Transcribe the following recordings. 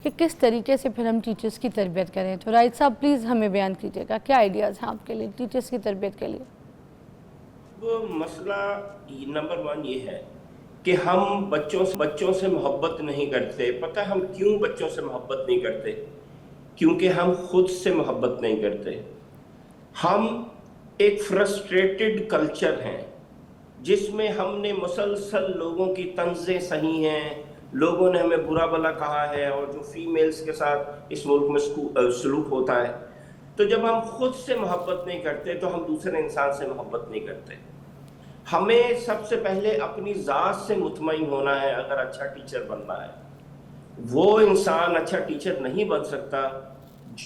کہ کس طریقے سے پھر ہم ٹیچرز کی تربیت کریں. تو راہید صاحب پلیز ہمیں بیان کیجیے گا کیا آئیڈیاز ہیں آپ کے لیے ٹیچرز کی تربیت کے لیے. وہ مسئلہ نمبر 1 یہ ہے کہ ہم بچوں سے محبت نہیں کرتے. پتہ ہم کیوں بچوں سے محبت نہیں کرتے؟ کیونکہ ہم خود سے محبت نہیں کرتے. ہم ایک فرسٹریٹڈ کلچر ہیں جس میں ہم نے مسلسل لوگوں کی طنزیں سہی ہیں، لوگوں نے ہمیں برا بھلا کہا ہے، اور جو فیمیلز کے ساتھ اس ملک میں سلوک ہوتا ہے. تو جب ہم خود سے محبت نہیں کرتے تو ہم دوسرے انسان سے محبت نہیں کرتے. ہمیں سب سے پہلے اپنی ذات سے مطمئن ہونا ہے. اگر اچھا ٹیچر بننا ہے، وہ انسان اچھا ٹیچر نہیں بن سکتا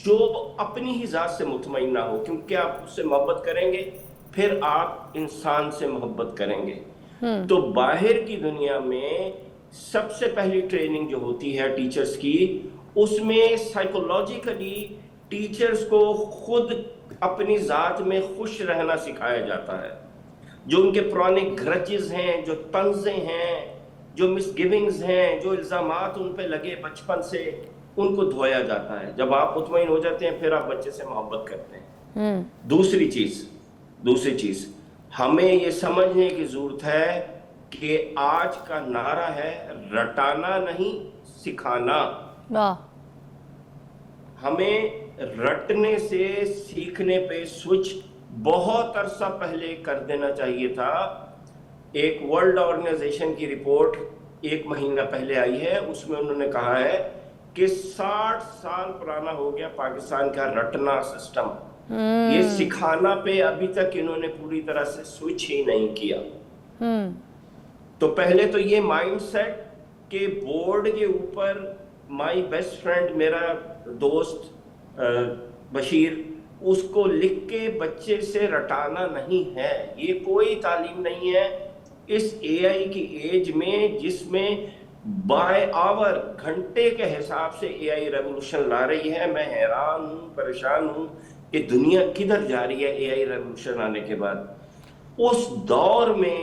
جو اپنی ہی ذات سے مطمئن نہ ہو، کیونکہ آپ اس سے محبت کریں گے پھر آپ انسان سے محبت کریں گے. تو باہر کی دنیا میں سب سے پہلی ٹریننگ جو ہوتی ہے ٹیچرز کی، اس میں سائیکولوجیکلی ٹیچرز کو خود اپنی ذات میں خوش رہنا سکھایا جاتا ہے. جو ان کے پرانے گرجز ہیں، جو طنزیں ہیں، جو مس گیونگز ہیں، جو الزامات ان پہ لگے بچپن سے، ان کو دھویا جاتا ہے. جب آپ مطمئن ہو جاتے ہیں پھر آپ بچے سے محبت کرتے ہیں. دوسری چیز ہمیں یہ سمجھنے کی ضرورت ہے کہ آج کا نعرہ ہے رٹانا نہیں سکھانا. ہمیں رٹنے سے سیکھنے پہ سوئچ بہت عرصہ پہلے کر دینا چاہیے تھا. ایک ورلڈ آرگنائزیشن کی رپورٹ 1 مہینہ پہلے آئی ہے، اس میں انہوں نے کہا ہے کہ 60 سال پرانا ہو گیا پاکستان کا رٹنا سسٹم. یہ سکھانا پہ ابھی تک انہوں نے پوری طرح سے سوئچ ہی نہیں کیا. تو پہلے تو یہ مائنڈ سیٹ کہ بورڈ کے اوپر مائی بیسٹ فرینڈ، میرا دوست بشیر، اس کو لکھ کے بچے سے رٹانا نہیں ہے. یہ کوئی تعلیم نہیں ہے اس اے آئی کی ایج میں، جس میں بائی آور گھنٹے کے حساب سے اے آئی ریولوشن لا رہی ہے. میں حیران ہوں، پریشان ہوں کہ دنیا کدھر جا رہی ہے اے آئی ریولوشن آنے کے بعد. اس دور میں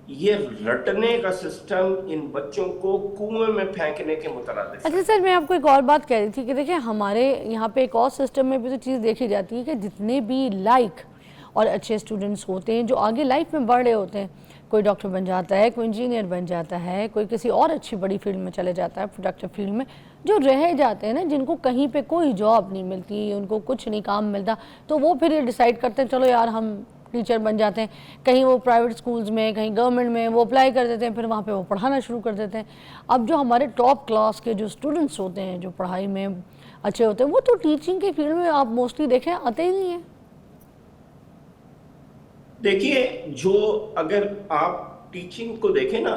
یہ رٹنے کا سسٹم ان بچوں کو کنویں میں پھینکنے کے مترادف. اچھا سر، میں آپ کو ایک اور بات کہہ رہی تھی کہ دیکھیں ہمارے یہاں پہ ایک اور سسٹم میں بھی تو چیز دیکھی جاتی ہے کہ جتنے بھی لائق اور اچھے اسٹوڈنٹس ہوتے ہیں جو آگے لائف میں بڑھ رہے ہوتے ہیں، کوئی ڈاکٹر بن جاتا ہے، کوئی انجینئر بن جاتا ہے، کوئی کسی اور اچھی بڑی فیلڈ میں چلے جاتا ہے، پروڈکٹیو فیلڈ میں، جو رہ جاتے ہیں نا، جن کو کہیں پہ کوئی جاب نہیں ملتی، ان کو کچھ نہیں کام ملتا، تو وہ پھر یہ ڈیسائیڈ کرتے ہیں چلو یار ہم ٹیچر بن جاتے ہیں. کہیں وہ پرائیویٹ سکولز میں، کہیں گورنمنٹ میں وہ اپلائی کر دیتے ہیں، پھر وہاں پہ وہ پڑھانا شروع کر دیتے ہیں. اب جو ہمارے ٹاپ کلاس کے جو اسٹوڈنٹس ہوتے ہیں، جو پڑھائی میں اچھے ہوتے ہیں، وہ تو ٹیچنگ کے فیلڈ میں آپ موسٹلی دیکھیں آتے ہی نہیں ہیں. دیکھیے، جو اگر آپ ٹیچنگ کو دیکھیں نا،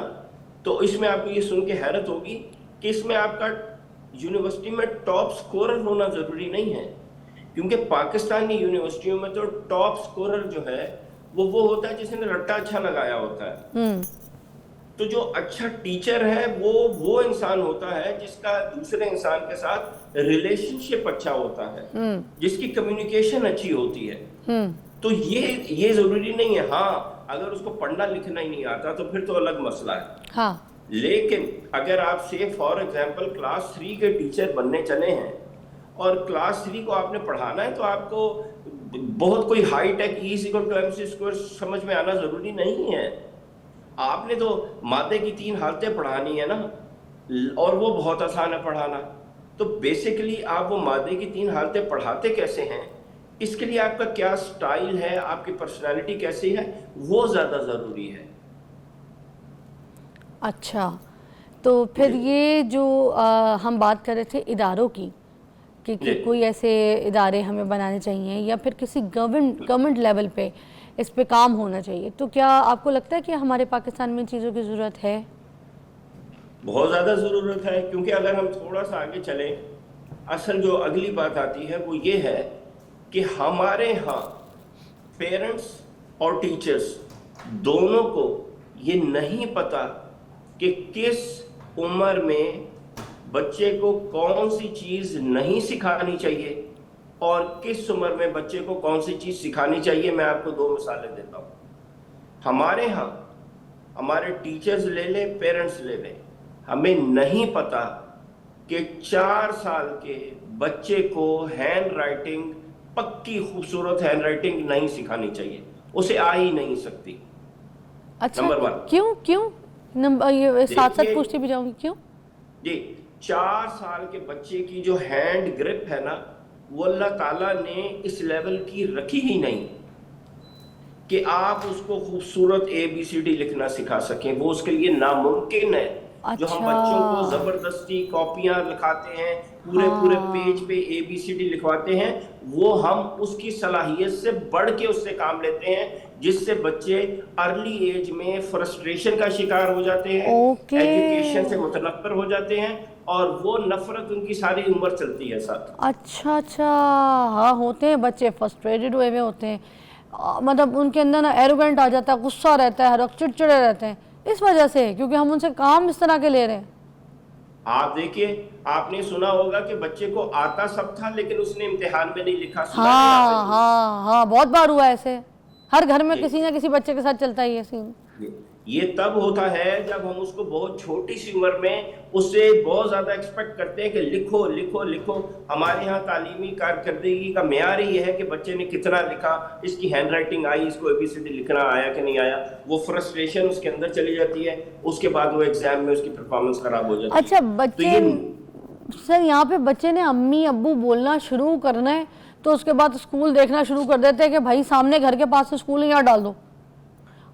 تو اس میں آپ کو یہ سن کے حیرت ہوگی کہ اس میں آپ کا یونیورسٹی میں ٹاپ سکورر ہونا ضروری نہیں ہے. کیونکہ پاکستانی یونیورسٹیوں میں تو ٹاپ سکورر جو ہے وہ ہوتا ہے جس نے رٹا اچھا لگایا ہوتا ہے. تو جو اچھا ٹیچر ہے وہ انسان ہوتا ہے جس کا دوسرے انسان کے ساتھ ریلیشن شپ اچھا ہوتا ہے، جس کی کمیونیکیشن اچھی ہوتی ہے. تو یہ ضروری نہیں ہے. ہاں، اگر اس کو پڑھنا لکھنا ہی نہیں آتا تو پھر تو الگ مسئلہ ہے. لیکن اگر آپ سے فار ایگزامپل کلاس 3 کے ٹیچر بننے چلے ہیں اور کلاس 3 کو آپ نے پڑھانا ہے، تو آپ کو بہت کوئی ہائی ٹیک E=MC² سمجھ میں آنا ضروری نہیں ہے. آپ نے تو مادے کی 3 حالتیں پڑھانی ہے نا، اور وہ بہت آسان ہے پڑھانا. تو بیسیکلی آپ وہ مادے کی 3 حالتیں پڑھاتے کیسے ہیں، اس کے لیے آپ کا کیا سٹائل ہے، آپ کی پرسنالٹی کیسی ہے، وہ زیادہ ضروری ہے. اچھا، تو پھر یہ جو ہم بات کر رہے تھے اداروں کی کہ کوئی ایسے ادارے ہمیں بنانے چاہیے یا پھر کسی گورنمنٹ لیول پہ اس پہ کام ہونا چاہیے، تو کیا آپ کو لگتا ہے کہ ہمارے پاکستان میں ان چیزوں کی ضرورت ہے؟ بہت زیادہ ضرورت ہے. کیونکہ اگر ہم تھوڑا سا آگے چلیں، اصل جو اگلی بات آتی ہے وہ یہ ہے کہ ہمارے ہاں پیرنٹس اور ٹیچرز دونوں کو یہ نہیں پتا کہ کس عمر میں بچے کو کون سی چیز نہیں سکھانی چاہیے اور کس عمر میں بچے کو کون سی چیز سکھانی چاہیے. میں آپ کو 2 مثالیں دیتا ہوں. ہمارے ہاں ہمارے ٹیچرز لے لیں، پیرنٹس لے لیں، ہمیں نہیں پتا کہ 4 سال کے بچے کو ہینڈ رائٹنگ، پکی خوبصورت ہینڈ رائٹنگ نہیں سکھانی چاہیے، اسے آ ہی نہیں سکتی. اچھا نمبر 1. کیوں یہ ساتھ ساتھ پوچھتی بھی جاؤں گی کیوں؟ جی 4 سال کے بچے کی جو ہینڈ گرپ ہے نا، وہ اللہ تعالیٰ نے اس لیول کی رکھی ہی نہیں کہ آپ اس کو خوبصورت ABCD لکھنا سکھا سکیں. وہ اس کے لیے ناممکن ہے. جو ہم بچوں کو زبردستی کاپیاں لکھاتے ہیں، پورے پیج پہ ABCD لکھواتے ہیں، وہ ہم اس کی صلاحیت سے بڑھ کے اس سے کام لیتے ہیں، جس سے بچے ارلی ایج میں فرسٹریشن کا شکار ہو جاتے ہیں، ایجوکیشن سے متنفر ہو جاتے ہیں، اور وہ نفرت ان کی ساری عمر چلتی ہے ساتھ. اچھا ہاں ہوتے ہیں بچے فرسٹریٹڈ ہوئے ہوتے ہیں، مطلب ان کے اندر نا ایروگنٹ آ جاتا ہے، غصہ رہتا ہے، ہر وقت چڑچڑے رہتے ہیں اس وجہ سے، کیونکہ ہم ان سے کام اس طرح کے لے رہے ہیں. آپ دیکھیے، آپ نے سنا ہوگا کہ بچے کو آتا سب تھا لیکن اس نے امتحان میں نہیں لکھا. ہاں بہت بار ہوا ایسے، ہر گھر میں کسی نہ کسی بچے کے ساتھ چلتا ہے یہ سین. یہ تب ہوتا ہے جب ہم اس کو بہت چھوٹی سی عمر میں اس سے بہت زیادہ ایکسپیکٹ کرتے ہیں کہ لکھو لکھو لکھو. ہمارے ہاں تعلیمی کارکردگی کا معیار یہ ہے کہ بچے نے کتنا لکھا، اس کی ہینڈ رائٹنگ آئی، اس کو ABCD لکھنا آیا کہ نہیں آیا. وہ فرسٹریشن اس کے اندر چلی جاتی ہے، اس کے بعد وہ ایگزام میں اس کی پرفارمنس خراب ہو جاتی ہے. اچھا بچے سر یہاں پہ بچے نے امی ابو بولنا شروع کرنا ہے تو اس کے بعد اسکول دیکھنا شروع کر دیتے ہیں کہ بھائی سامنے گھر کے پاس اسکول ہے، یہاں ڈال دو.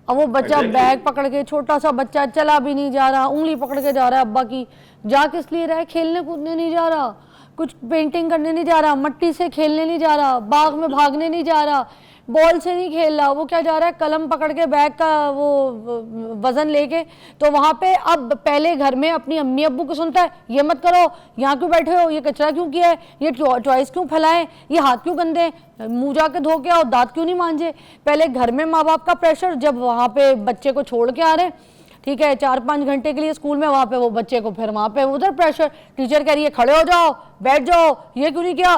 اب وہ بچہ بیگ پکڑ کے، چھوٹا سا بچہ چلا بھی نہیں جا رہا، انگلی پکڑ کے جا رہا ہے ابا کی. جا کس لیے رہا ہے؟ کھیلنے کودنے نہیں جا رہا، کچھ پینٹنگ کرنے نہیں جا رہا، مٹی سے کھیلنے نہیں جا رہا، باغ میں بھاگنے نہیں جا رہا، بال سے نہیں کھیل رہا. وہ کیا جا رہا ہے؟ قلم پکڑ کے، بیگ کا وہ وزن لے کے. تو وہاں پہ اب پہلے گھر میں اپنی امی ابو کو سنتا ہے، یہ مت کرو، یہاں کیوں بیٹھے ہو، یہ کچرا کیوں کیا ہے، یہ ٹوائس کیوں پھیلائے، یہ ہاتھ کیوں گندے، منہ جا کے دھو کے آؤ، دانت کیوں نہیں مانجے. پہلے گھر میں ماں باپ کا پریشر، جب وہاں پہ بچے کو چھوڑ کے آ رہے ہیں، ٹھیک ہے 4-5 گھنٹے کے لیے اسکول میں، وہاں پہ وہ بچے کو پھر وہاں پہ ادھر پریشر، ٹیچر کہہ رہی ہے کھڑے ہو جاؤ، بیٹھ جاؤ، یہ کیوں نہیں کیا،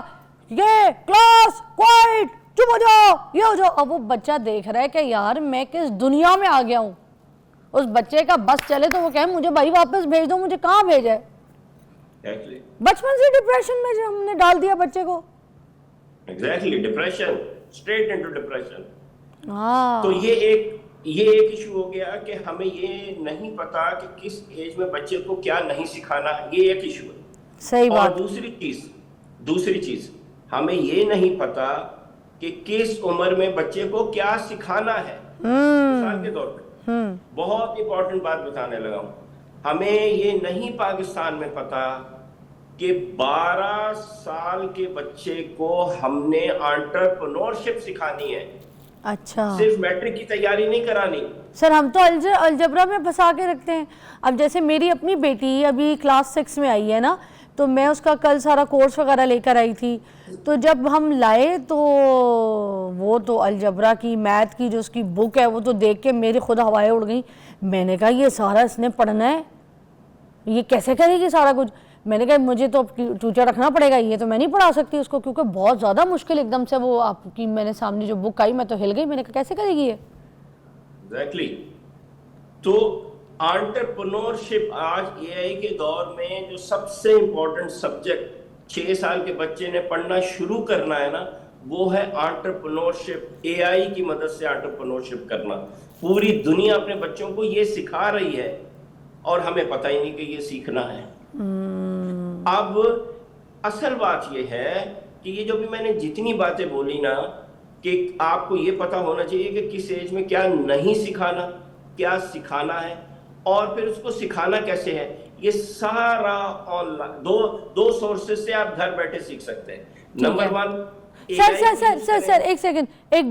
یہ کلاس کوائٹ، چپ ہو جاؤ، یہ ہو جاؤ. اب وہ بچہ دیکھ رہا ہے کہ یار میں کس دنیا میں آ گیا ہوں. اس بچے کا بس چلے تو وہ کہے مجھے بھائی واپس بھیج دو، مجھے کہاں بھیجا ہے. بچپن سے ڈپریشن میں ہم نے ڈال دیا بچے کو. Exactly, depression, straight into depression. ہاں تو یہ ایک ایشو ہو گیا کہ ہمیں یہ نہیں پتا کہ کس ایج میں بچے کو کیا نہیں سکھانا. یہ ایک ایشو ہے. صحیح بات. اور دوسری چیز ہمیں یہ نہیں پتا کہ کس عمر میں بچے کو کیا سکھانا ہے. مثال کے طور پہ بہت امپورٹنٹ بات بتانے لگا ہوں. ہمیں یہ نہیں پاکستان میں پتا کہ 12 سال کے بچے کو ہم نے انٹرپرینورشپ سکھانی ہے. اچھا، صرف میٹرک کی تیاری نہیں کرانی. سر ہم تو الجبرا میں پھنسا کے رکھتے ہیں. اب جیسے میری اپنی بیٹی ابھی کلاس 6 میں آئی ہے نا، تو میں اس کا کل سارا کورس وغیرہ لے کر آئی تھی. تو جب ہم لائے تو وہ تو الجبرا کی، میتھ کی جو اس کی بک ہے، وہ تو دیکھ کے میری خود ہوائیں اڑ گئیں. میں نے کہا یہ سارا اس نے پڑھنا ہے، یہ کیسے کرے گی سارا کچھ. میں نے کہا مجھے تو ٹیچر رکھنا پڑے گا، یہ تو میں نہیں پڑھا سکتی اس کو، کیونکہ بہت زیادہ مشکل ایک دم سے وہ آپ کی میں نے سامنے جو بک آئی میں تو ہل گئی. میں نے کہا کیسے کرے گی یہ. ایگزیکٹلی. تو انٹرپرینورشپ آج AI کے دور میں جو سب سے امپورٹنٹ سبجیکٹ 6 سال کے بچے نے پڑھنا شروع کرنا ہے نا، وہ ہے انٹرپرینورشپ. AI کی مدد سے انٹرپرینورشپ کرنا. پوری دنیا اپنے بچوں کو یہ سکھا رہی ہے اور ہمیں پتہ ہی نہیں کہ یہ سیکھنا ہے. اب اصل بات یہ ہے کہ یہ جو بھی میں نے جتنی باتیں بولی نا، کہ آپ کو یہ پتا ہونا چاہیے کہ کس ایج میں کیا نہیں سکھانا، کیا سکھانا ہے، اور پھر اس کو سکھانا کیسے ہے. یہ سارا آن لائن دو سورسز سے آپ گھر بیٹھے سیکھ سکتے ہیں. نمبر 1 سر ایک سیکنڈ، ایک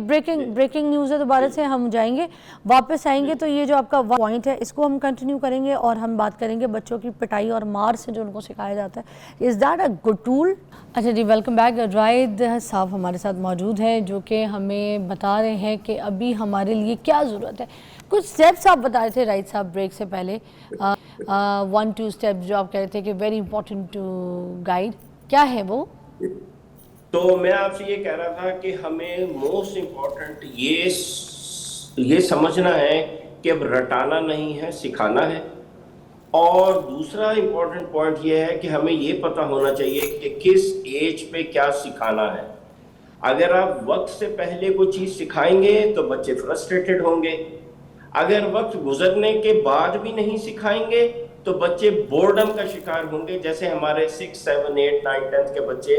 بریکنگ نیوز ہے، دوبارہ سے ہم جائیں گے، واپس آئیں گے تو یہ جو آپ کا پوائنٹ ہے اس کو ہم کنٹینیو کریں گے، اور ہم بات کریں گے بچوں کی پٹائی اور مار سے جو ان کو سکھایا جاتا ہے. Is that a good tool? اچھا جی، ویلکم بیک. رائد صاحب ہمارے ساتھ موجود ہیں جو کہ ہمیں بتا رہے ہیں کہ ابھی ہمارے لیے کیا ضرورت ہے. کچھ اسٹیپس آپ بتا رہے تھے رائد صاحب بریک سے پہلے، 1-2 اسٹیپس جو آپ کہہ رہے تھے کہ ویری امپورٹنٹ ٹو گائیڈ، کیا ہے وہ؟ تو میں آپ سے یہ کہہ رہا تھا کہ ہمیں موسٹ امپورٹنٹ یہ سمجھنا ہے کہ اب رٹانا نہیں ہے، سکھانا ہے. اور دوسرا امپورٹنٹ پوائنٹ یہ ہے کہ ہمیں یہ پتہ ہونا چاہیے کہ کس ایج پہ کیا سکھانا ہے. اگر آپ وقت سے پہلے کوئی چیز سکھائیں گے تو بچے فرسٹریٹڈ ہوں گے. اگر وقت گزرنے کے بعد بھی نہیں سکھائیں گے تو بچے بورڈم کا شکار ہوں گے. جیسے ہمارے 6, 7, 8, 9, 10 کے بچے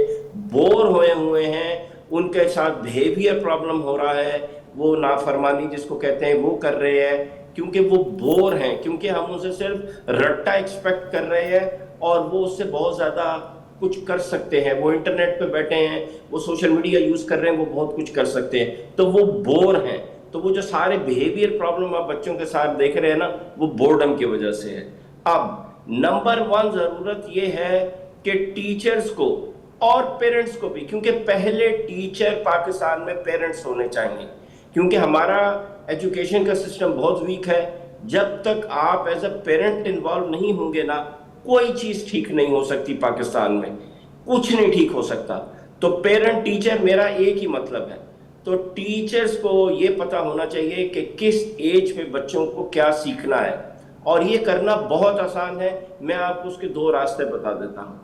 بور ہوئے ہیں, ان کے ساتھ بیہیویئر پرابلم ہو رہا ہے, وہ نافرمانی جس کو کہتے ہیں وہ کر رہے ہیں, کیونکہ وہ بور ہیں, کیونکہ ہم ان سے صرف رٹا ایکسپیکٹ کر رہے ہیں اور وہ اس سے بہت زیادہ کچھ کر سکتے ہیں. وہ انٹرنیٹ پہ بیٹھے ہیں, وہ سوشل میڈیا یوز کر رہے ہیں, وہ بہت کچھ کر سکتے ہیں, تو وہ بور ہیں. تو وہ جو سارے بیہیویئر پرابلم آپ بچوں کے ساتھ دیکھ رہے ہیں نا, وہ بورڈم کی وجہ سے ہے. اب نمبر 1 ضرورت یہ ہے کہ ٹیچرز کو اور پیرنٹس کو بھی, کیونکہ پہلے ٹیچر پاکستان میں پیرنٹس ہونے چاہیے, کیونکہ ہمارا ایجوکیشن کا سسٹم بہت ویک ہے. جب تک آپ ایز اے پیرنٹ انوالو نہیں ہوں گے نا, کوئی چیز ٹھیک نہیں ہو سکتی پاکستان میں, کچھ نہیں ٹھیک ہو سکتا. تو پیرنٹ ٹیچر میرا ایک ہی مطلب ہے. تو ٹیچرز کو یہ پتہ ہونا چاہیے کہ کس ایج پہ بچوں کو کیا سیکھنا ہے, اور یہ کرنا بہت آسان ہے. میں آپ کو اس کے 2 راستے بتا دیتا ہوں.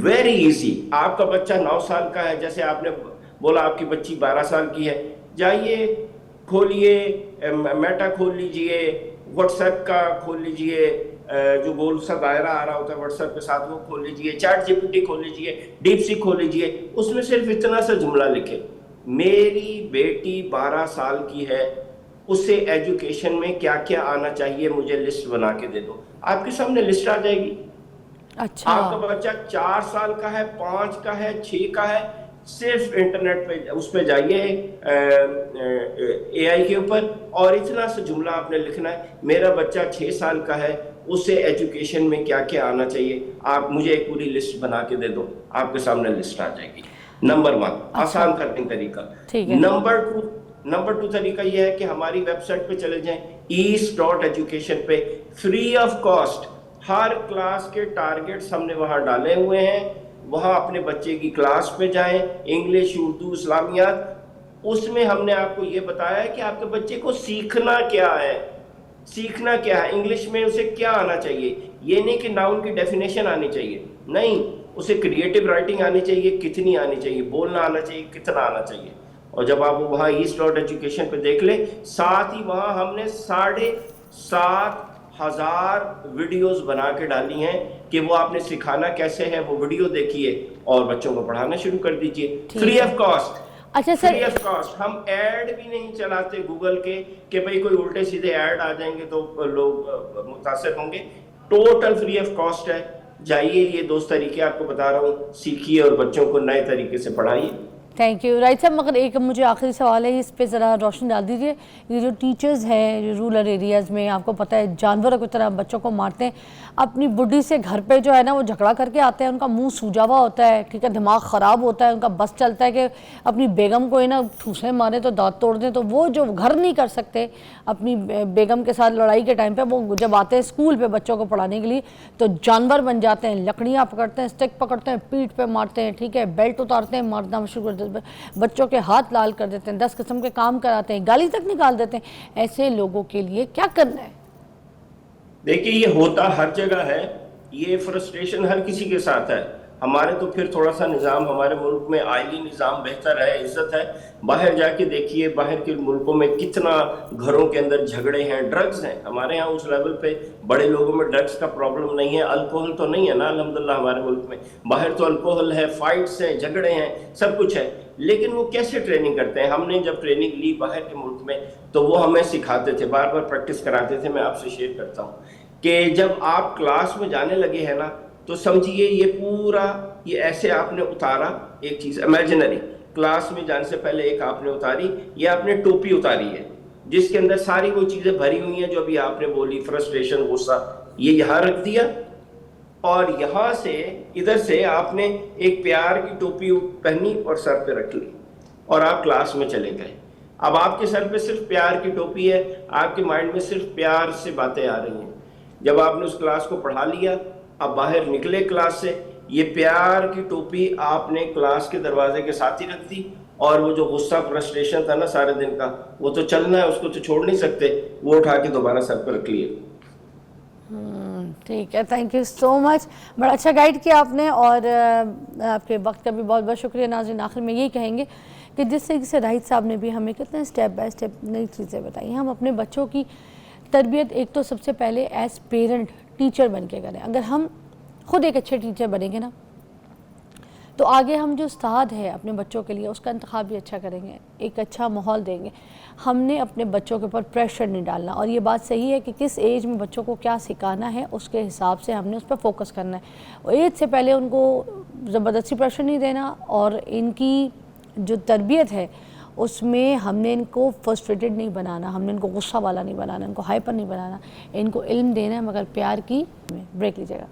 Very easy. آپ کا بچہ 9 سال کا ہے, جیسے آپ نے بولا آپ کی بچی 12 سال کی ہے, جائیے کھولیے میٹا کھول لیجئے, واٹس ایپ کا کھول لیجئے, جو گول سا دائرہ آ رہا ہوتا ہے واٹس ایپ کے ساتھ وہ کھول لیجئے, چیٹ جی پی ٹی کھول لیجئے, ڈیپ سیک کھول لیجئے. اس میں صرف اتنا سا جملہ لکھے, میری بیٹی 12 سال کی ہے, اسے ایجوکیشن میں کیا کیا آنا چاہیے مجھے لسٹ بنا کے دے دو. آپ کے سامنے لسٹ آ جائے گی. اچھا, آپ کا بچہ 4 سال کا ہے, 5 کا ہے, 6 کا ہے, صرف انٹرنیٹ پہ اس پہ جائیے اے آئی کے اوپر, اور اتنا سا جملہ آپ نے لکھنا ہے, میرا بچہ 6 سال کا ہے, اسے ایجوکیشن میں کیا کیا آنا چاہیے, آپ مجھے ایک پوری لسٹ بنا کے دے دو. آپ کے سامنے لسٹ آ جائے گی. نمبر 1 آسان ترین طریقہ. نمبر 2 طریقہ یہ ہے کہ ہماری ویب سائٹ پہ چلے جائیں, east.education پہ, free of cost Hare class کے ٹارگیٹس ہم نے وہاں ڈالے ہوئے ہیں. وہاں اپنے بچے کی کلاس پہ جائیں, انگلش, اردو, اسلامیات, اس میں ہم نے آپ کو یہ بتایا ہے کہ آپ کے بچے کو سیکھنا کیا ہے. سیکھنا کیا ہے, انگلش میں اسے کیا آنا چاہیے. یہ نہیں کہ ناؤن کی ڈیفینیشن آنی چاہیے, نہیں, اسے کریٹو رائٹنگ آنی چاہیے, کتنی آنی چاہیے, بولنا آنا چاہیے, کتنا آنا چاہیے. اور جب آپ وہاں east.education پہ دیکھ لیں, ساتھ ہی وہاں ہم نے 7,500 ویڈیوز بنا کے ڈالی ہیں کہ وہ آپ نے سکھانا کیسے ہے, وہ ویڈیو دیکھیے اور بچوں کو پڑھانا شروع کر دیجئے. Free of cost. اچھا سر, فری آف کاسٹ. ہم ایڈ بھی نہیں چلاتے گوگل کے کہ بھئی کوئی الٹے سیدھے ایڈ آ جائیں گے تو لوگ متاثر ہوں گے. ٹوٹل فری آف کاسٹ ہے. جائیے, یہ 2 طریقے آپ کو بتا رہا ہوں, سیکھیے اور بچوں کو نئے طریقے سے پڑھائیے. Thank you. رائٹ صاحب, مگر ایک مجھے آخری سوال ہے, اس پہ ذرا روشن ڈال دیجیے. یہ جو ٹیچرز ہیں رورل ایریاز میں, آپ کو پتہ ہے جانوروں کی طرح بچوں کو مارتے ہیں, اپنی بڈھی سے گھر پہ جو ہے نا وہ جھگڑا کر کے آتے ہیں, ان کا منہ سوجا ہوا ہوتا ہے, ٹھیک ہے, دماغ خراب ہوتا ہے, ان کا بس چلتا ہے کہ اپنی بیگم کو نا ٹھوسے مارے تو دانت توڑ دیں. تو وہ جو گھر نہیں کر سکتے اپنی بیگم کے ساتھ لڑائی کے ٹائم پہ, وہ جب آتے ہیں اسکول پہ بچوں کو پڑھانے کے لیے تو جانور بن جاتے ہیں, لکڑیاں پکڑتے ہیں, اسٹک پکڑتے ہیں, پیٹھ پہ مارتے ہیں, ٹھیک ہے, بیلٹ اتارتے ہیں, مارنا شروع کر دیتے, بچوں کے ہاتھ لال کر دیتے ہیں, 10 قسم کے کام کراتے ہیں, گالی تک نکال دیتے ہیں. ایسے لوگوں کے لیے کیا کرنا ہے؟ دیکھیے, یہ ہوتا ہر جگہ ہے, یہ فرسٹریشن ہر کسی کے ساتھ ہے. ہمارے تو پھر تھوڑا سا نظام ہمارے ملک میں آئلی نظام بہتر ہے, عزت ہے. باہر جا کے دیکھیے, باہر کے ملکوں میں کتنا گھروں کے اندر جھگڑے ہیں, ڈرگز ہیں. ہمارے ہاں اس لیول پہ بڑے لوگوں میں ڈرگز کا پرابلم نہیں ہے. الکوہل تو نہیں ہے نا الحمدللہ ہمارے ملک میں. باہر تو الکوہل ہے, فائٹس ہیں, جھگڑے ہیں, سب کچھ ہے. لیکن وہ کیسے ٹریننگ کرتے ہیں؟ ہم نے جب ٹریننگ لی باہر کے ملک میں تو وہ ہمیں سکھاتے تھے, بار بار پریکٹس کراتے تھے. میں آپ سے شیئر کرتا ہوں کہ جب آپ کلاس میں جانے لگے ہیں نا, تو سمجھیے یہ پورا یہ ایسے آپ نے اتارا ایک چیز امیجنری. کلاس میں جانے سے پہلے ایک آپ نے اتاری, یہ آپ نے ٹوپی اتاری ہے جس کے اندر ساری وہ چیزیں بھری ہوئی ہیں جو ابھی آپ نے بولی, فرسٹریشن, غصہ, یہ یہاں رکھ دیا. اور یہاں سے ادھر سے آپ نے ایک پیار کی ٹوپی پہنی اور سر پہ رکھ لی اور آپ کلاس میں چلے گئے. اب آپ کے سر پہ صرف پیار کی ٹوپی ہے, آپ کے مائنڈ میں صرف پیار سے باتیں آ رہی ہیں. جب آپ نے اس کلاس کو پڑھا لیا, اب باہر نکلے کلاس سے, یہ پیار کی ٹوپی آپ نے کلاس کے دروازے کے ساتھ ہی رکھ دی, اور وہ جو غصہ فرسٹریشن تھا نا سارے دن کا, وہ تو چلنا ہے, اس کو تو چھوڑ نہیں سکتے, وہ اٹھا کے دوبارہ سر پہ رکھ لیے. ٹھیک ہے, تھینک یو سو مچ, بڑا اچھا گائیڈ کیا آپ نے, اور آپ کے وقت کا بھی بہت بہت شکریہ. ناظرین, آخر میں یہی کہیں گے کہ جس طریقے سے راہید صاحب نے بھی ہمیں کتنے اسٹیپ بائی اسٹیپ نئی چیزیں بتائی ہیں, ہم اپنے بچوں کی تربیت ایک تو سب سے پہلے ایز پیرنٹ ٹیچر بن کے کریں. اگر ہم خود ایک اچھے ٹیچر بنیں گے نا, تو آگے ہم جو استاد ہے اپنے بچوں کے لیے اس کا انتخاب بھی اچھا کریں گے, ایک اچھا ماحول دیں گے. ہم نے اپنے بچوں کے اوپر پریشر نہیں ڈالنا, اور یہ بات صحیح ہے کہ کس ایج میں بچوں کو کیا سکھانا ہے اس کے حساب سے ہم نے اس پہ فوکس کرنا ہے. ایج سے پہلے ان کو زبردستی پریشر نہیں دینا, اور ان کی جو تربیت ہے اس میں ہم نے ان کو فرسٹریٹڈ نہیں بنانا, ہم نے ان کو غصہ والا نہیں بنانا, ان کو ہائپر نہیں بنانا, ان کو علم دینا ہے مگر پیار کی. بریک لیجیے گا.